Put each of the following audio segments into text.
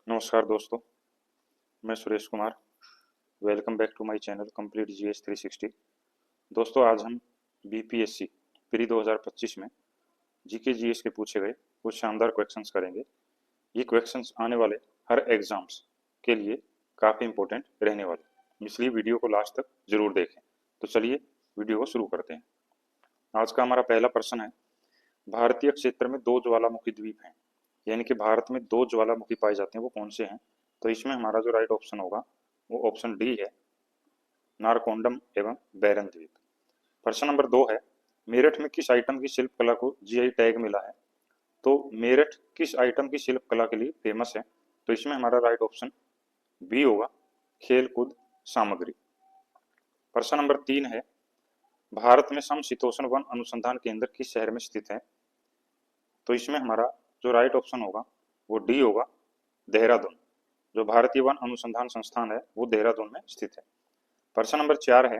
नमस्कार दोस्तों, मैं Suresh Kumar. Welcome back to my channel complete GS 360। दोस्तों, आज हम बीपीएससी प्री 2025 में जीके जीएस के पूछे गए कुछ शानदार क्वेश्चंस करेंगे। ये क्वेश्चंस आने वाले हर एग्जाम्स के लिए काफ़ी इंपॉर्टेंट रहने वाले, इसलिए वीडियो को लास्ट तक जरूर देखें। तो चलिए वीडियो को शुरू करते हैं। आज का हमारा पहला प्रश्न है, भारतीय क्षेत्र में दो ज्वालामुखी द्वीप हैं, यानी कि भारत में दो ज्वालामुखी पाए जाते हैं, वो कौन से हैं? तो इसमें हमारा जो राइट ऑप्शन होगा वो ऑप्शन डी है, नारकोंडम एवं बैरन द्वीप। प्रश्न नंबर 2 है, मेरठ में किस आइटम की शिल्प कला को जीआई टैग मिला है? तो मेरठ किस आइटम की शिल्प कला के लिए फेमस है? तो इसमें हमारा राइट ऑप्शन बी होगा, खेल कूद सामग्री। प्रश्न नंबर 3 है, भारत में समशीतोष्ण वन अनुसंधान केंद्र किस शहर में स्थित है? तो इसमें हमारा जो राइट ऑप्शन होगा वो डी होगा, देहरादून। जो भारतीय वन अनुसंधान संस्थान है वो देहरादून में स्थित है। प्रश्न नंबर 4 है,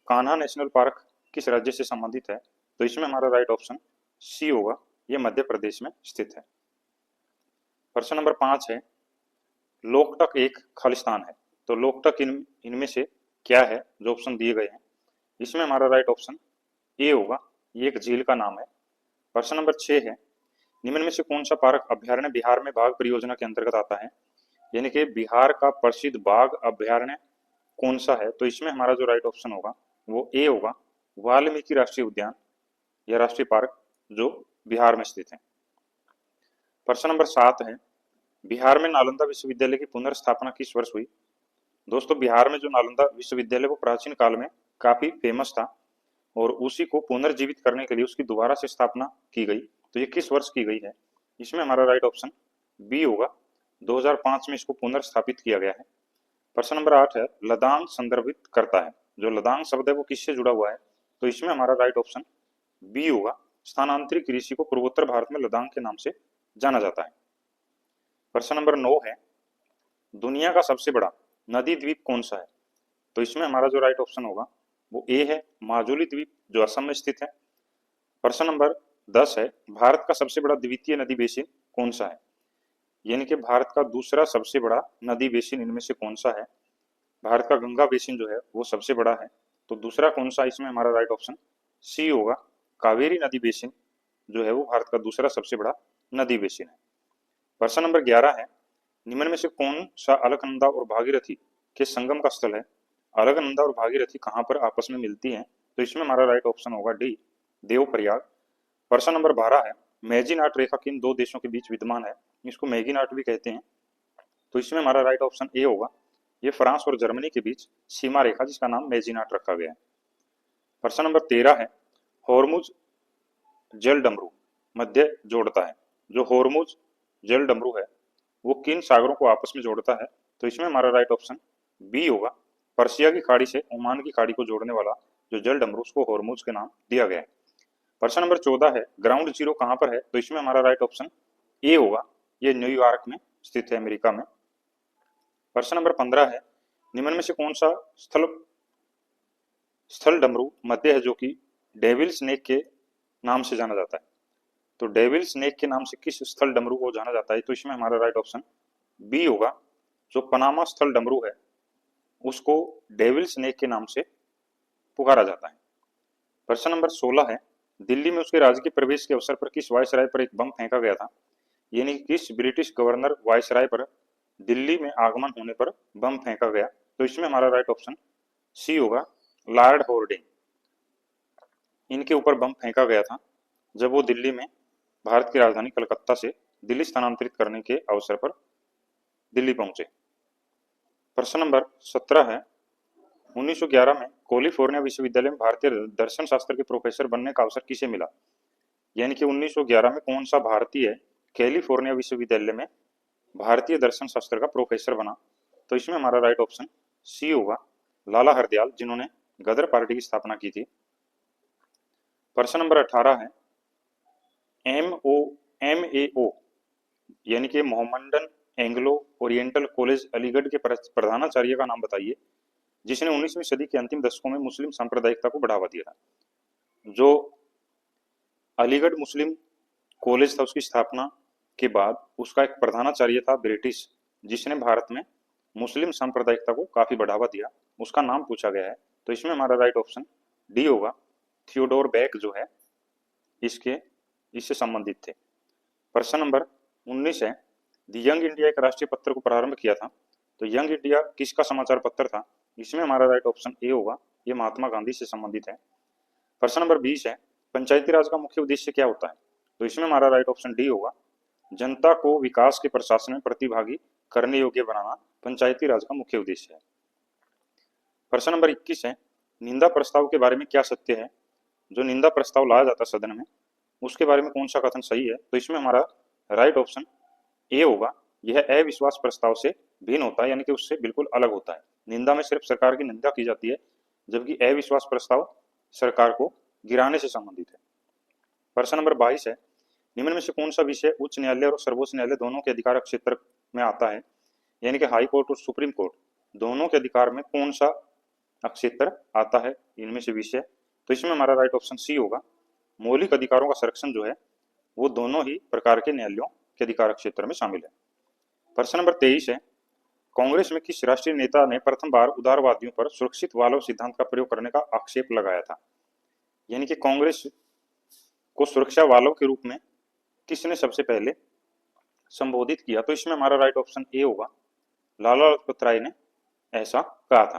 कान्हा नेशनल पार्क किस राज्य से संबंधित है? तो इसमें हमारा राइट ऑप्शन सी होगा, ये मध्य प्रदेश में स्थित है। प्रश्न नंबर 5 है, लोकटक एक खालिस्तान है, तो लोकटक इनमें से क्या है? जो ऑप्शन दिए गए हैं, इसमें हमारा राइट ऑप्शन ए होगा, ये एक झील का नाम है। प्रश्न नंबर 6 है, निम्न में से कौन सा पार्क अभ्यारण्य बिहार में बाघ परियोजना के अंतर्गत आता है? यानी कि बिहार का प्रसिद्ध बाघ अभ्यारण्य कौन सा है? तो इसमें हमारा जो राइट ऑप्शन होगा वो ए होगा, वाल्मीकि राष्ट्रीय उद्यान या राष्ट्रीय पार्क, जो बिहार में स्थित है। प्रश्न नंबर 7 है, बिहार में नालंदा विश्वविद्यालय की पुनर्स्थापना किस वर्ष हुई? दोस्तों, बिहार में जो नालंदा विश्वविद्यालय वो प्राचीन काल में काफी फेमस था और उसी को पुनर्जीवित करने के लिए उसकी दोबारा से स्थापना की गई। तो ये किस वर्ष की गई है? इसमें हमारा राइट ऑप्शन बी होगा, 2005 में इसको पुनर्स्थापित किया गया है। प्रश्न नंबर 8 है, लदांग संदर्भित करता है, जो लदांग शब्द है वो किससे जुड़ा हुआ है? तो इसमें हमारा राइट ऑप्शन बी होगा, स्थानांतरित कृषि को पूर्वोत्तर भारत में लदांग के नाम से जाना जाता है। प्रश्न नंबर 9 है, दुनिया का सबसे बड़ा नदी द्वीप कौन सा है? तो इसमें हमारा जो राइट ऑप्शन होगा वो ए है, माजुली द्वीप, जो असम में स्थित है। प्रश्न नंबर 10 है, भारत का सबसे बड़ा द्वितीय नदी बेसिन कौन सा है? यानी कि भारत का दूसरा सबसे बड़ा नदी बेसिन इनमें से कौन सा है? भारत का गंगा बेसिन जो है वो सबसे बड़ा है, तो दूसरा कौन सा? इसमें हमारा राइट ऑप्शन सी होगा, कावेरी नदी बेसिन जो है वो भारत का दूसरा सबसे बड़ा नदी बेसिन है। प्रश्न नंबर 11 है, निम्न में से कौन सा अलकनंदा और भागीरथी के संगम का स्थल है? अलकनंदा और भागीरथी कहाँ पर आपस में मिलती हैं? तो इसमें हमारा राइट ऑप्शन होगा डी, देवप्रयाग। प्रश्न नंबर 12 है, मैजीनाट रेखा किन दो देशों के बीच विद्यमान है? इसको मैगीनाट भी कहते हैं, तो इसमें हमारा राइट ऑप्शन ए होगा, ये फ्रांस और जर्मनी के बीच सीमा रेखा जिसका नाम मैजीनाट रखा गया है। प्रश्न नंबर 13 है, हॉर्मुज जल डमरू मध्य जोड़ता है, जो हॉर्मुज जल डमरू है वो किन सागरों को आपस में जोड़ता है? तो इसमें हमारा राइट ऑप्शन बी होगा, पर्शिया की खाड़ी से ओमान की खाड़ी को जोड़ने वाला जो जल डमरू उसको हॉर्मुज के नाम दिया गया है। प्रश्न नंबर 14 है, ग्राउंड जीरो कहां पर है? तो इसमें हमारा राइट ऑप्शन ए होगा, ये न्यूयॉर्क में स्थित है, अमेरिका में। प्रश्न नंबर 15 है, निम्न में से कौन सा स्थल स्थल डमरू मध्य है जो कि डेविल स्नेक के नाम से जाना जाता है? तो डेविल स्नेक के नाम से किस स्थल डमरू को जाना जाता है? तो इसमें हमारा राइट ऑप्शन बी होगा, जो पनामा स्थल डमरू है उसको डेविल स्नेक के नाम से पुकारा जाता है। प्रश्न नंबर 16 है, दिल्ली में उसके राजकीय प्रवेश के अवसर पर किस वायसराय पर एक बम फेंका गया था? यानी कि किस ब्रिटिश गवर्नर वायसराय पर दिल्ली में आगमन होने पर बम फेंका गया? तो इसमें हमारा राइट ऑप्शन सी होगा, लॉर्ड होर्डिंग। इनके ऊपर बम फेंका गया था जब वो दिल्ली में भारत की राजधानी कलकत्ता से दिल्ली स्थानांतरित करने के अवसर पर दिल्ली पहुंचे। प्रश्न नंबर 17 है, 1911 में कैलिफोर्निया विश्वविद्यालय में भारतीय दर्शन शास्त्र के प्रोफेसर बनने का अवसर किसे मिला? यानी कि 1911 में कौन सा भारतीय कैलिफोर्निया विश्वविद्यालय में भारतीय दर्शन शास्त्र का प्रोफेसर बना? तो इसमें हमारा राइट ऑप्शन सी होगा, लाला हरदयाल, जिन्होंने गदर पार्टी की स्थापना की थी। प्रश्न नंबर 18 है, MAO यानी कि Mohammedan Anglo oriental college Aligarh के प्रधानाचार्य का नाम बताइए जिसने 19वीं सदी के अंतिम दशकों में मुस्लिम सांप्रदायिकता को बढ़ावा दिया था। जो अलीगढ़ मुस्लिम कॉलेज था उसकी स्थापना के बाद उसका एक प्रधानाचार्य था ब्रिटिश, जिसने भारत में मुस्लिम सांप्रदायिकता को काफी बढ़ावा दिया, उसका नाम पूछा गया है। तो इसमें हमारा राइट ऑप्शन डी होगा। थियोडोर बेक जो है इससे संबंधित थे। प्रश्न नंबर 19 है, द यंग इंडिया एक राष्ट्रीय पत्र को प्रारंभ किया था। तो यंग इंडिया किसका समाचार पत्र था? इसमें हमारा राइट ऑप्शन ए होगा, ये महात्मा गांधी से संबंधित है। प्रश्न नंबर 20 है, पंचायती राज का मुख्य उद्देश्य क्या होता है? तो इसमें हमारा राइट ऑप्शन डी होगा, जनता को विकास के प्रशासन में प्रतिभागी करने योग्य बनाना पंचायती राज का मुख्य उद्देश्य है। प्रश्न नंबर 21 है, निंदा प्रस्ताव के बारे में क्या सत्य है? जो निंदा प्रस्ताव लाया जाता है सदन में, उसके बारे में कौन सा कथन सही है? तो इसमें हमारा राइट ऑप्शन ए होगा, यह अविश्वास प्रस्ताव से भिन्न होता है, यानी कि उससे बिल्कुल अलग होता है। निंदा में सिर्फ सरकार की निंदा की जाती है, जबकि अविश्वास प्रस्ताव सरकार को गिराने से संबंधित है। प्रश्न नंबर 22 है, निम्न में से कौन सा विषय उच्च न्यायालय और सर्वोच्च न्यायालय दोनों के अधिकार क्षेत्र में आता है? यानी कि हाई कोर्ट और सुप्रीम कोर्ट दोनों के अधिकार में कौन सा क्षेत्र आता है इनमें से विषय? तो इसमें हमारा राइट ऑप्शन सी होगा, मौलिक अधिकारों का संरक्षण जो है वो दोनों ही प्रकार के न्यायालयों के अधिकार क्षेत्र में शामिल है। प्रश्न नंबर 23 है, कांग्रेस में किस राष्ट्रीय नेता ने प्रथम बार उदारवादियों पर सुरक्षित वाल्व सिद्धांत का प्रयोग करने का आक्षेप लगाया था? यानी कि कांग्रेस को सुरक्षा वाल्व के रूप में किसने सबसे पहले संबोधित किया? तो इसमें हमारा राइट ऑप्शन ए होगा, लाला लाजपत राय ने ऐसा कहा था।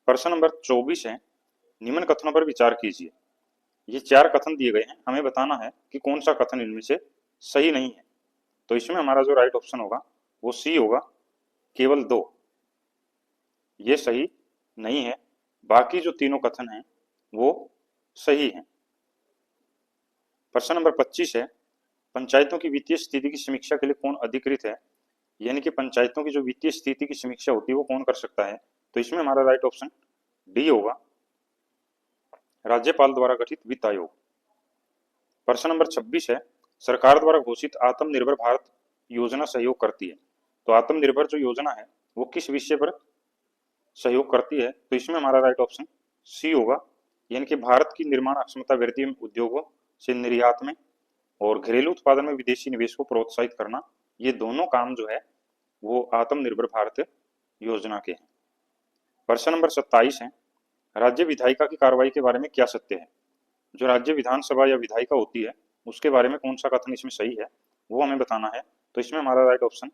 प्रश्न नंबर 24 है, निम्न कथनों पर विचार कीजिए। ये 4 कथन दिए गए हैं, हमें बताना है कि कौन सा कथन इनमें से सही नहीं है। तो इसमें हमारा जो राइट ऑप्शन होगा वो सी होगा, केवल 2 ये सही नहीं है, बाकी जो तीनों कथन हैं वो सही हैं। प्रश्न नंबर 25 है, पंचायतों की वित्तीय स्थिति की समीक्षा के लिए कौन अधिकृत है? यानी कि पंचायतों की जो वित्तीय स्थिति की समीक्षा होती है वो कौन कर सकता है? तो इसमें हमारा राइट ऑप्शन डी होगा, राज्यपाल द्वारा गठित वित्त आयोग। प्रश्न नंबर 26 है, सरकार द्वारा घोषित आत्मनिर्भर भारत योजना सहयोग करती है। तो आत्मनिर्भर जो योजना है वो किस विषय पर सहयोग करती है? तो इसमें हमारा राइट ऑप्शन सी होगा, यानी कि भारत की निर्माण क्षमता वृद्धि में, उद्योगों से निर्यात में और घरेलू उत्पादन में विदेशी निवेश को प्रोत्साहित करना, ये दोनों काम जो है वो आत्मनिर्भर भारत योजना के हैं। प्रश्न नंबर 27 है, राज्य विधायिका की कार्रवाई के बारे में क्या सत्य है? जो राज्य विधानसभा या विधायिका होती है उसके बारे में कौन सा कथन इसमें सही है वो हमें बताना है। तो इसमें हमारा राइट ऑप्शन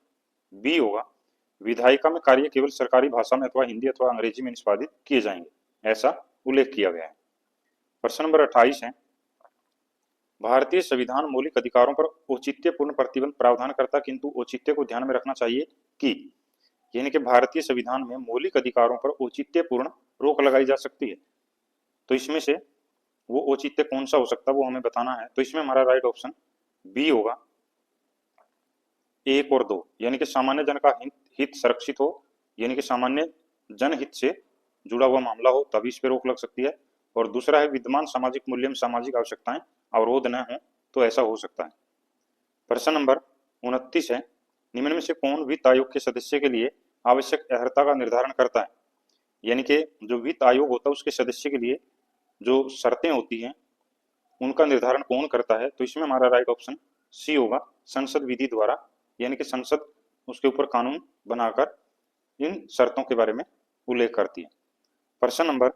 बी होगा, विधायिका में कार्य केवल सरकारी भाषा में अथवा हिंदी अथवा अंग्रेजी में निष्पादित किए जाएंगे, ऐसा उल्लेख किया गया है। प्रश्न नंबर 28 है, भारतीय संविधान मौलिक अधिकारों पर औचित्यपूर्ण प्रतिबंध प्रावधान करता, किंतु औचित्य को ध्यान में रखना चाहिए कि, यानी कि भारतीय संविधान में मौलिक अधिकारों पर औचित्यपूर्ण रोक लगाई जा सकती है। तो इसमें से वो औचित्य कौन सा हो सकता है वो हमें बताना है। तो इसमें हमारा राइट ऑप्शन बी होगा, 1 और 2, यानी कि सामान्य जन का हित संरक्षित हो, यानी कि सामान्य जनहित से जुड़ा हुआ मामला हो तभी इस पर रोक लग सकती है। और दूसरा है, विद्यमान सामाजिक मूल्य में सामाजिक आवश्यकताएं अवरोध न हो तो ऐसा हो सकता है। प्रश्न नंबर 29 है, निम्न में से कौन वित्त आयोग के सदस्य के लिए आवश्यक अर्हता का निर्धारण करता है? यानी कि जो वित्त आयोग होता है उसके सदस्य के लिए जो शर्तें होती हैं उनका निर्धारण कौन करता है? तो इसमें हमारा राइट ऑप्शन सी होगा, संसद विधि द्वारा, यानी कि संसद उसके ऊपर कानून बनाकर इन शर्तों के बारे में उल्लेख करती है। प्रश्न नंबर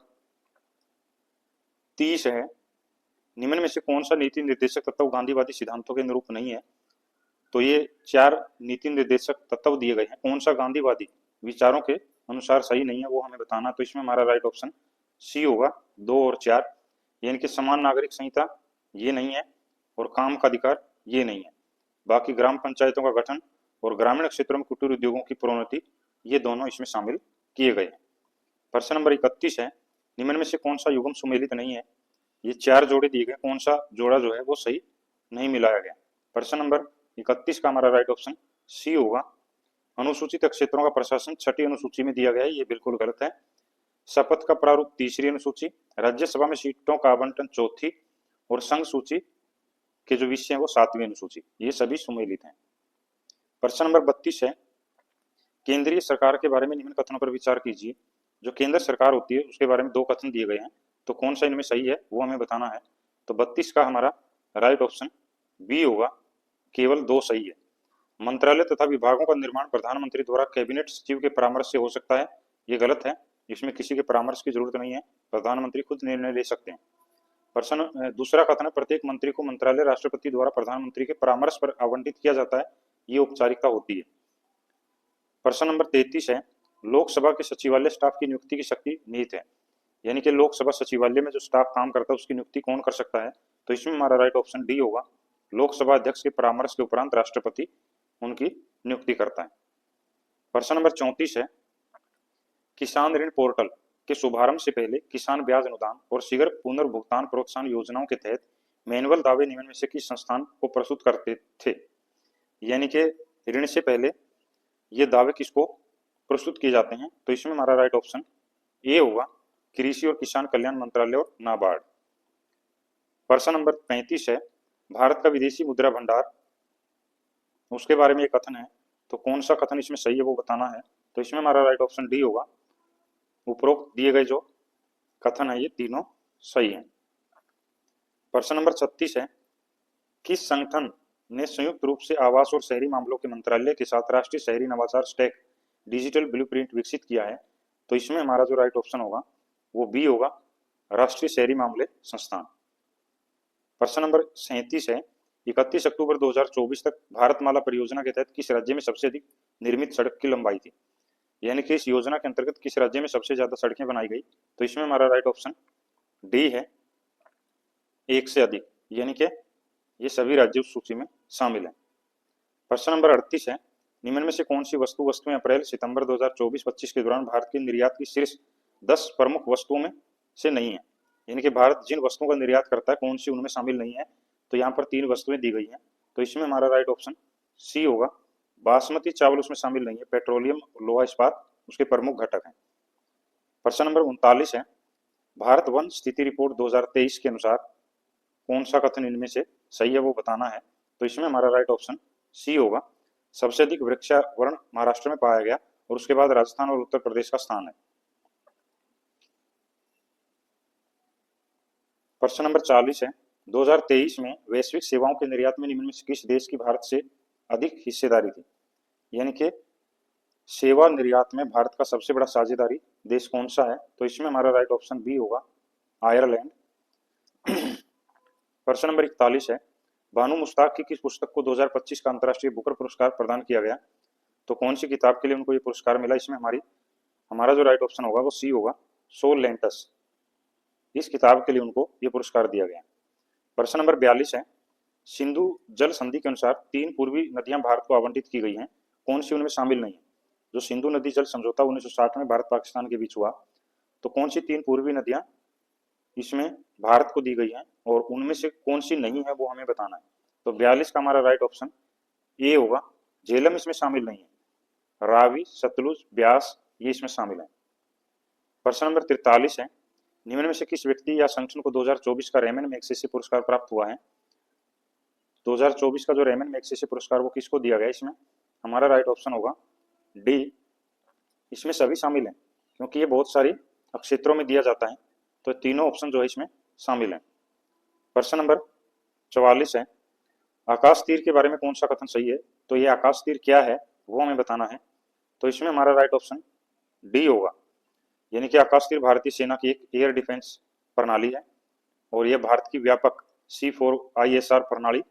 30 है, निम्न में से कौन सा नीति निर्देशक तत्व गांधीवादी सिद्धांतों के अनुरूप नहीं है? तो ये 4 नीति निर्देशक तत्व दिए गए हैं, कौन सा गांधीवादी विचारों के अनुसार सही नहीं है वो हमें बताना। तो इसमें हमारा राइट ऑप्शन सी होगा, 2 और 4, यानी कि समान नागरिक संहिता ये नहीं है और काम का अधिकार ये नहीं है। बाकी ग्राम पंचायतों का गठन और ग्रामीण क्षेत्रों में कुटीर उद्योगों की प्रोन्नति ये दोनों इसमें शामिल किए गए हैं। प्रश्न नंबर 31 है, निम्न में से कौन सा युग्म सुमेलित नहीं है? ये 4 जोड़े दिए गए, कौन सा जोड़ा जो है वो सही नहीं मिलाया गया। प्रश्न नंबर 31 का हमारा राइट ऑप्शन सी होगा, अनुसूचित क्षेत्रों का प्रशासन 6ठी अनुसूची में दिया गया है, ये बिल्कुल गलत है। शपथ का प्रारूप 3री अनुसूची, राज्यसभा में सीटों का आवंटन 4थी और संघ सूची के जो विषय है वो 7वीं अनुसूची, ये सभी सुमेलित हैं। प्रश्न नंबर 32 है, केंद्रीय सरकार के बारे में निम्न कथनों पर विचार कीजिए। जो केंद्र सरकार होती है उसके बारे में 2 कथन दिए गए हैं, तो कौन सा इनमें सही है वो हमें बताना है। तो 32 का हमारा राइट ऑप्शन बी होगा, केवल 2 सही है। मंत्रालय तथा विभागों का निर्माण प्रधानमंत्री द्वारा कैबिनेट सचिव के परामर्श से हो सकता है। ये गलत है, इसमें किसी के परामर्श की जरूरत नहीं है, प्रधानमंत्री खुद निर्णय ले सकते हैं। प्रश्न दूसरा कथन है, प्रत्येक मंत्री को मंत्रालय राष्ट्रपति द्वारा प्रधानमंत्री के परामर्श पर आवंटित किया जाता है, ये औपचारिकता होती है। प्रश्न नंबर 33 है, लोकसभा के सचिवालय स्टाफ की नियुक्ति की शक्ति निहित है, यानी कि लोकसभा सचिवालय में जो स्टाफ काम करता है उसकी नियुक्ति कौन कर सकता है? तो इसमें हमारा राइट ऑप्शन डी होगा, लोकसभा अध्यक्ष के परामर्श के उपरांत राष्ट्रपति उनकी नियुक्ति करता है। प्रश्न नंबर 34 है, किसान ऋण पोर्टल के शुभारंभ से पहले किसान ब्याज अनुदान और शीघ्र पुनर्भुगतान प्रोत्साहन योजनाओं के तहत मैनुअल दावे निम्न में से किस संस्थान को प्रस्तुत करते थे? यानी कि ऋण से पहले ये दावे किसको प्रस्तुत किए जाते हैं? तो इसमें हमारा राइट ऑप्शन ए होगा, कृषि और किसान कल्याण मंत्रालय और नाबार्ड। प्रश्न नंबर 35 है, भारत का विदेशी मुद्रा भंडार, उसके बारे में एक कथन है, तो कौन सा कथन इसमें सही है वो बताना है। तो इसमें हमारा राइट ऑप्शन डी होगा, उपरोक्त दिए गए जो कथन है ये तीनों सही है। प्रश्न नंबर 36 है, किस संगठन ने संयुक्त रूप से आवास और शहरी मामलों के मंत्रालय के साथ राष्ट्रीय शहरी नवाचार स्टैक डिजिटल ब्लूप्रिंट विकसित किया है? तो इसमें हमारा जो राइट ऑप्शन होगा वो बी होगा, राष्ट्रीय शहरी मामले संस्थान। प्रश्न नंबर 37 है, 31 अक्टूबर 2024 तक भारतमाला परियोजना के तहत किस राज्य में सबसे अधिक निर्मित सड़क की लंबाई थी? यानी कि इस योजना के अंतर्गत किस राज्य में सबसे ज्यादा सड़कें बनाई गई? तो इसमें हमारा राइट ऑप्शन डी है, एक से अधिक, यानी कि ये सभी राज्य उस सूची में शामिल हैं। प्रश्न नंबर 38 है, निम्न में से कौन सी वस्तुएं अप्रैल सितंबर 2024-25 के दौरान भारत के निर्यात की शीर्ष 10 प्रमुख वस्तुओं में से नहीं है? यानी कि भारत जिन वस्तुओं का निर्यात करता है कौन सी उनमें शामिल नहीं है? तो यहाँ पर 3 वस्तुएं दी गई हैं, तो इसमें हमारा राइट ऑप्शन सी होगा, बासमती चावल उसमें शामिल नहीं है, पेट्रोलियम लोहा इस्पात उसके प्रमुख घटक हैं। प्रश्न नंबर 39 है, भारत वन स्थिति रिपोर्ट 2023 के अनुसार कौन सा कथन इनमें से सही है वो बताना है। तो इसमें हमारा राइट ऑप्शन सी होगा, सबसे अधिक वृक्षावरण महाराष्ट्र में पाया गया और उसके बाद राजस्थान और उत्तर प्रदेश का स्थान है। प्रश्न नंबर 40 है, 2023 में वैश्विक सेवाओं के निर्यात में निम्न में से किस देश की भारत से अधिक हिस्सेदारी थी? यानी कि सेवा निर्यात में भारत का सबसे बड़ा साझेदारी देश कौन सा है? तो इसमें हमारा राइट ऑप्शन बी होगा, आयरलैंड। प्रश्न नंबर 41 है, बानू मुश्ताक की किस पुस्तक को 2025 का अंतर्राष्ट्रीय बुकर पुरस्कार प्रदान किया गया? तो कौन सी किताब के लिए उनको ये पुरस्कार मिला? इसमें हमारा जो राइट ऑप्शन होगा वो सी होगा, सोल लेंटस, इस किताब के लिए उनको ये पुरस्कार दिया गया। प्रश्न नंबर 42 है, सिंधु जल संधि के अनुसार 3 पूर्वी नदियां भारत को आवंटित की गई हैं, कौन सी उनमें शामिल नहीं है? जो सिंधु नदी जल समझौता 1960 में भारत पाकिस्तान के बीच हुआ, तो कौन सी 3 पूर्वी नदियां इसमें भारत को दी गई हैं और उनमें से कौन सी नहीं है वो हमें बताना है। तो 42 का हमारा राइट ऑप्शन ए होगा, झेलम इसमें शामिल नहीं है, रावी, सतलुज, ब्यास ये इसमें शामिल है। प्रश्न नंबर 43 है, निम्न में से किस व्यक्ति या संगठन को 2024 का रेमन मैग्सेसे पुरस्कार प्राप्त हुआ है? 2024 का जो रेमन मैग्सेसे पुरस्कार वो किसको दिया गया? इसमें हमारा राइट ऑप्शन होगा डी, इसमें सभी शामिल हैं क्योंकि ये बहुत सारी क्षेत्रों में दिया जाता है, तो तीनों ऑप्शन जो है इसमें शामिल हैं। प्रश्न नंबर 44 है, आकाश तीर के बारे में कौन सा कथन सही है? तो ये आकाश तीर क्या है वो हमें बताना है। तो इसमें हमारा राइट ऑप्शन डी होगा, यानी कि आकाश तीर भारतीय सेना की एक एयर डिफेंस प्रणाली है और यह भारत की व्यापक C4ISR प्रणाली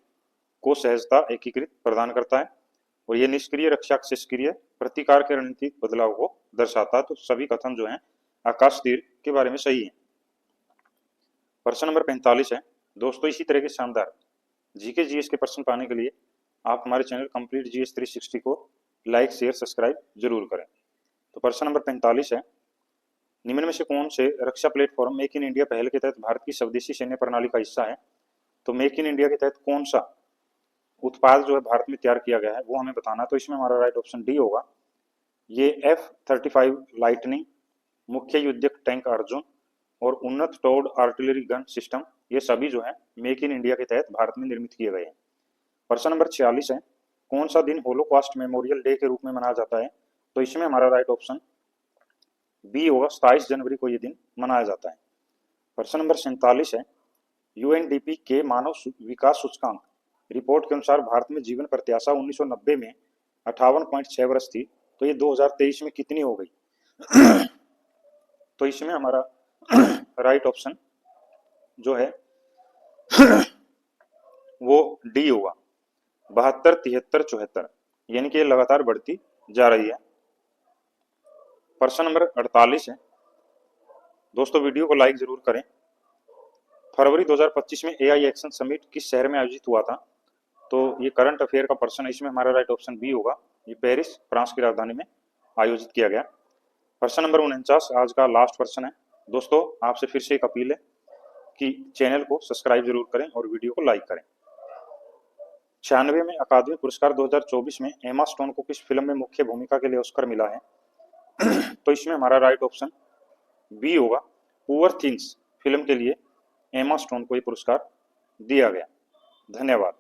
को सहजता एकीकृत प्रदान करता है और यह निष्क्रिय रक्षा से सक्रिय प्रतिकार के रणनीतिक बदलाव को दर्शाता है। तो सभी कथन जो हैं आकाश तीर के बारे में सही है। प्रश्न नंबर 45 है, दोस्तों इसी तरह के शानदार जीके जीएस के प्रश्न पाने के लिए आप हमारे चैनल कंप्लीट जीएस 360 को लाइक शेयर सब्सक्राइब जरूर करें। तो प्रश्न नंबर 45 है, निम्न में से कौन से रक्षा प्लेटफॉर्म मेक इन इंडिया पहल के तहत भारत की स्वदेशी सैन्य प्रणाली का हिस्सा है? तो मेक इन इंडिया के तहत कौन सा उत्पाद जो है भारत में तैयार किया गया है वो हमें बताना। तो इसमें हमारा राइट ऑप्शन डी होगा, ये F-35 लाइटनिंग, मुख्य युद्धक टैंक अर्जुन और उन्नत टोर्ड आर्टिलरी गन सिस्टम, ये सभी जो है मेक इन इंडिया के तहत भारत में निर्मित किए गए हैं। प्रश्न नंबर 46 है, कौन सा दिन होलोकॉस्ट मेमोरियल डे के रूप में मनाया जाता है? तो इसमें हमारा राइट ऑप्शन बी होगा, 27 जनवरी को ये दिन मनाया जाता है। प्रश्न नंबर 47 है, UNDP के मानव विकास सूचकांक रिपोर्ट के अनुसार भारत में जीवन प्रत्याशा 1990 में 58.6 वर्ष थी, तो ये 2023 में कितनी हो गई? तो इसमें हमारा राइट ऑप्शन जो है वो डी होगा, 72, 73, 74, यानी कि ये लगातार बढ़ती जा रही है। प्रश्न नंबर 48 है। दोस्तों वीडियो को लाइक जरूर करें। फरवरी 2025 में एआई एक्शन समिट किस शहर में आयोजित हुआ था? तो ये करंट अफेयर का प्रश्न है, इसमें हमारा राइट ऑप्शन बी होगा, ये पेरिस फ्रांस की राजधानी में आयोजित किया गया। प्रश्न नंबर 49 आज का लास्ट प्रश्न है। दोस्तों आपसे फिर से एक अपील है कि चैनल को सब्सक्राइब जरूर करें और वीडियो को लाइक करें। 96वें में अकादमी पुरस्कार 2024 में एमा स्टोन को किस फिल्म में मुख्य भूमिका के लिए ऑस्कर मिला है? तो इसमें हमारा राइट ऑप्शन बी होगा, पुअर थिंग्स फिल्म के लिए एमा स्टोन को ये पुरस्कार दिया गया। धन्यवाद।